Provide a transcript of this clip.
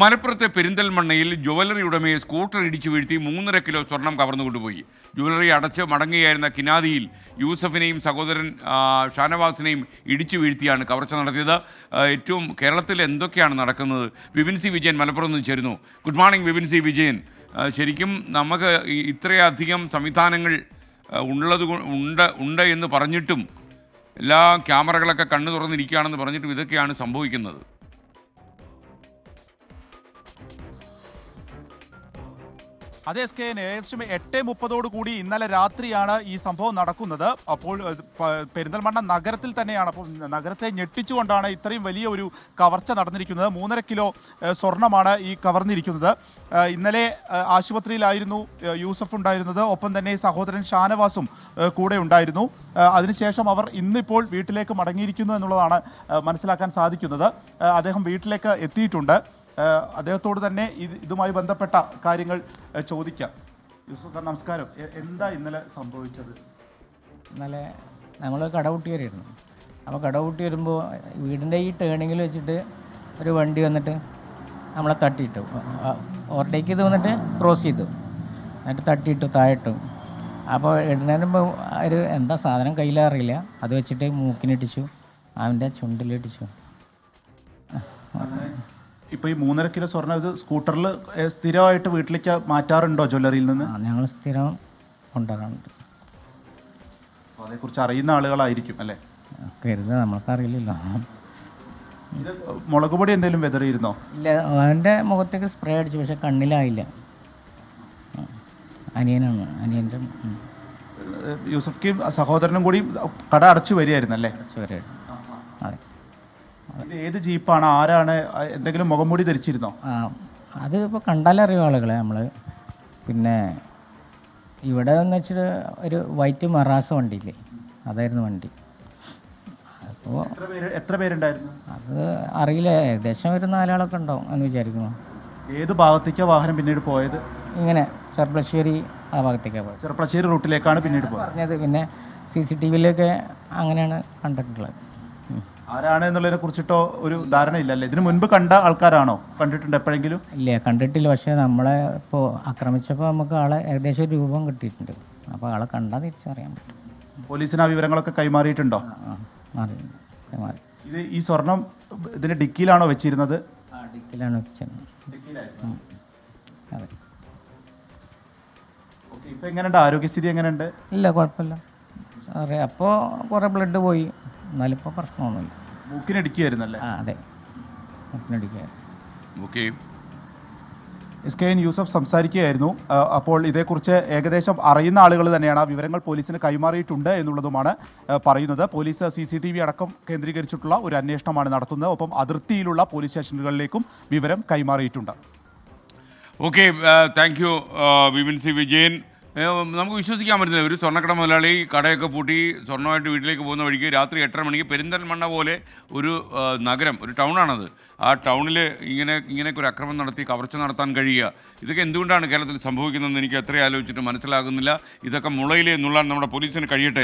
മലപ്പുറത്തെ പെരിന്തൽമണ്ണയിൽ ജ്വല്ലറി ഉടമയെ സ്കൂട്ടർ ഇടിച്ചു വീഴ്ത്തി 3.5 കിലോ സ്വർണം കവർന്നുകൊണ്ടുപോയി. ജ്വല്ലറി അടച്ച് മടങ്ങുകയായിരുന്ന കിനാദിയിൽ യൂസഫിനെയും സഹോദരൻ ഷാനവാസിനെയും ഇടിച്ചു വീഴ്ത്തിയാണ് കവർച്ച നടത്തിയത്. ഏറ്റവും കേരളത്തിൽ എന്തൊക്കെയാണ് നടക്കുന്നത്? വിപിൻ സി വിജയൻ മലപ്പുറത്ത് നിന്ന് ചേരുന്നു. Good morning Vipin C Vijayan. ശരിക്കും നമുക്ക് ഇത്രയധികം സംവിധാനങ്ങൾ ഉണ്ട് എന്ന് പറഞ്ഞിട്ടും എല്ലാ ക്യാമറകളൊക്കെ കണ്ണു തുറന്നിരിക്കുകയാണെന്ന് പറഞ്ഞിട്ടും ഇതൊക്കെയാണ് സംഭവിക്കുന്നത്. അതേ SKN ഏകദേശം 8:30 കൂടി ഇന്നലെ രാത്രിയാണ് ഈ സംഭവം നടക്കുന്നത്. അപ്പോൾ പെരിന്തൽമണ്ണ നഗരത്തിൽ തന്നെയാണ്. അപ്പോൾ നഗരത്തെ ഞെട്ടിച്ചുകൊണ്ടാണ് ഇത്രയും വലിയ ഒരു കവർച്ച നടന്നിരിക്കുന്നത്. 3.5 കിലോ സ്വർണ്ണമാണ് ഈ കവർന്നിരിക്കുന്നത്. ഇന്നലെ ആശുപത്രിയിലായിരുന്നു യൂസഫ് ഉണ്ടായിരുന്നത്. ഒപ്പം തന്നെ സഹോദരൻ ഷാനവാസും കൂടെ ഉണ്ടായിരുന്നു. അതിനുശേഷം അവർ ഇന്നിപ്പോൾ വീട്ടിലേക്ക് മടങ്ങിയിരിക്കുന്നു എന്നുള്ളതാണ് മനസ്സിലാക്കാൻ സാധിക്കുന്നത്. അദ്ദേഹം വീട്ടിലേക്ക് എത്തിയിട്ടുണ്ട്. അദ്ദേഹത്തോട് തന്നെ ഇതുമായി ബന്ധപ്പെട്ട കാര്യങ്ങൾ ചോദിക്കാം. യൂസഫ് സാർ നമസ്കാരം. എന്താ ഇന്നലെ സംഭവിച്ചത്? ഇന്നലെ നമ്മൾ കടകുട്ടി വരെയായിരുന്നു. അപ്പോൾ കടകുട്ടി വരുമ്പോൾ വീടിൻ്റെ ഈ ടേണിങ്ങിൽ വെച്ചിട്ട് ഒരു വണ്ടി വന്നിട്ട് നമ്മളെ തട്ടിയിട്ടു. ഓവർടേക്ക് ചെയ്ത് വന്നിട്ട് ക്രോസ് ചെയ്തു, എന്നിട്ട് തട്ടിയിട്ടു, താഴെയിട്ടു. അപ്പോൾ ഇടുന്നതിന് ഒരു എന്താ സാധനം കയ്യിലറിയില്ല, അത് വെച്ചിട്ട് മൂക്കിനിട്ടിച്ചു, അവൻ്റെ ചുണ്ടിലിട്ടിച്ചു. ഇപ്പോൾ ഈ 3.5 കിലോ സ്വർണ്ണം ഇത് സ്കൂട്ടറിൽ സ്ഥിരമായിട്ട് വീട്ടിലേക്ക് മാറ്റാറുണ്ടോ ജ്വല്ലറിയിൽ നിന്ന്? ഞങ്ങൾ സ്ഥിരം കൊണ്ടുവരാറുണ്ട്. അതേക്കുറിച്ച് അറിയുന്ന ആളുകളായിരിക്കും അല്ലേ? കരുത്, നമ്മൾക്കറിയില്ലല്ലോ. ഇത് മുളക് പൊടി എന്തെങ്കിലും വെതറിയിരുന്നോ? ഇല്ല, അവൻ്റെ മുഖത്തേക്ക് സ്പ്രേ അടിച്ചു, പക്ഷെ കണ്ണിലായില്ല. അനിയൻ്റെ യൂസഫ് സഹോദരനും കൂടി കട അടച്ചു വരികയായിരുന്നല്ലേ? അതെ. ഇത് ഏത് ജീപ്പാണ്? ആരാണ്? എന്തെങ്കിലും മുഖംമൂടി ധരിച്ചിരുന്നോ? അത് ഇപ്പോൾ കണ്ടാലറിയും ആളുകളെ. നമ്മൾ പിന്നെ ഇവിടെ എന്ന് വെച്ചിട്ട് ഒരു വൈറ്റ് മറാസ വണ്ടിയില്ലേ, അതായിരുന്നു വണ്ടി. അപ്പോൾ എത്ര പേരുണ്ടായിരുന്നു? അത് അറിയില്ല, ഏകദേശം ഒരു 4 ആളൊക്കെ ഉണ്ടാവും എന്ന് വിചാരിക്കുന്നു. ഏത് ഭാഗത്തേക്കാണ് വാഹനം പിന്നീട് പോയത്? ഇങ്ങനെ ചെർപ്പളശ്ശേരി ആ ഭാഗത്തേക്കാണ് പോയത്. ചെർപ്പളശ്ശേരി റൂട്ടിലേക്കാണ് പിന്നീട് പോയത് പറഞ്ഞത്. പിന്നെ CCTVയിലൊക്കെ അങ്ങനെയാണ് കണ്ടിട്ടുള്ളത്. ആരാണ് എന്നുള്ളതിനെ കുറിച്ചിട്ടോ ഒരു ധാരണ ഇല്ലല്ലേ? ഇതിനു മുൻപ് കണ്ട ആൾക്കാരാണോ? കണ്ടിട്ടുണ്ട് എപ്പോഴെങ്കിലും? ഇല്ല, കണ്ടിട്ടില്ല. പക്ഷേ നമ്മളെ ഇപ്പോൾ ആക്രമിച്ചപ്പോൾ നമുക്ക് ആളെ ഏകദേശം ഒരു രൂപം കിട്ടിയിട്ടുണ്ട്. അപ്പോൾ ആളെ കണ്ടാൽ തിരിച്ചറിയാൻ പറ്റും. പോലീസിന് ആ വിവരങ്ങളൊക്കെ കൈമാറിയിട്ടുണ്ടോ? കൈമാറി. ഇത് ഈ സ്വർണം ഇതിന്റെ ഡിക്കിയിലാണോ വെച്ചിരുന്നത്? ഡിക്കിലാണ് വെച്ചിരുന്നത്. അതെ. ഇപ്പം എങ്ങനെയുണ്ട്? ആരോഗ്യസ്ഥിതി എങ്ങനെയുണ്ട്? ഇല്ല, കുഴപ്പമില്ല. അറിയാം, അപ്പോൾ കുറേ ബ്ലഡ് പോയി, എന്നാലും ഇപ്പോൾ പ്രശ്നമൊന്നുമില്ല. മൂക്കിനിടിക്കുകയായിരുന്നല്ലേ? അതെ, മൂക്കിനിടിക്കുകയായിരുന്നു. ഓക്കെ. SKN യൂസഫ് സംസാരിക്കുകയായിരുന്നു. അപ്പോൾ ഇതേക്കുറിച്ച് ഏകദേശം അറിയുന്ന ആളുകൾ തന്നെയാണ്. ആ വിവരങ്ങൾ പോലീസിന് കൈമാറിയിട്ടുണ്ട് എന്നുള്ളതുമാണ് പറയുന്നത്. പോലീസ് CCTV അടക്കം കേന്ദ്രീകരിച്ചിട്ടുള്ള ഒരു അന്വേഷണമാണ് നടത്തുന്നത്. ഒപ്പം അതിർത്തിയിലുള്ള പോലീസ് സ്റ്റേഷനുകളിലേക്കും വിവരം കൈമാറിയിട്ടുണ്ട്. Okay, thank you Vipin C Vijayan. നമുക്ക് വിശ്വസിക്കാൻ പറ്റുന്നില്ല, ഒരു സ്വർണ്ണക്കട മുതലാളി കടയൊക്കെ പൂട്ടി സ്വർണ്ണമായിട്ട് വീട്ടിലേക്ക് പോകുന്ന വഴിക്ക് രാത്രി 8:30 മണിക്ക് പെരിന്തൽമണ്ണ പോലെ ഒരു നഗരം, ഒരു ടൗണാണത്, ആ ടൗണിൽ ഇങ്ങനെയൊക്കെ ഒരു അക്രമം നടത്തി കവർച്ച നടത്താൻ കഴിയുക. ഇതൊക്കെ എന്തുകൊണ്ടാണ് കേരളത്തിൽ സംഭവിക്കുന്നതെന്ന് എനിക്ക് എത്ര ആലോചിച്ചിട്ട് മനസ്സിലാകുന്നില്ല. ഇതൊക്കെ മുളയിലേ എന്നുള്ളതാണ്. നമ്മുടെ പോലീസിന് കഴിയട്ടെ.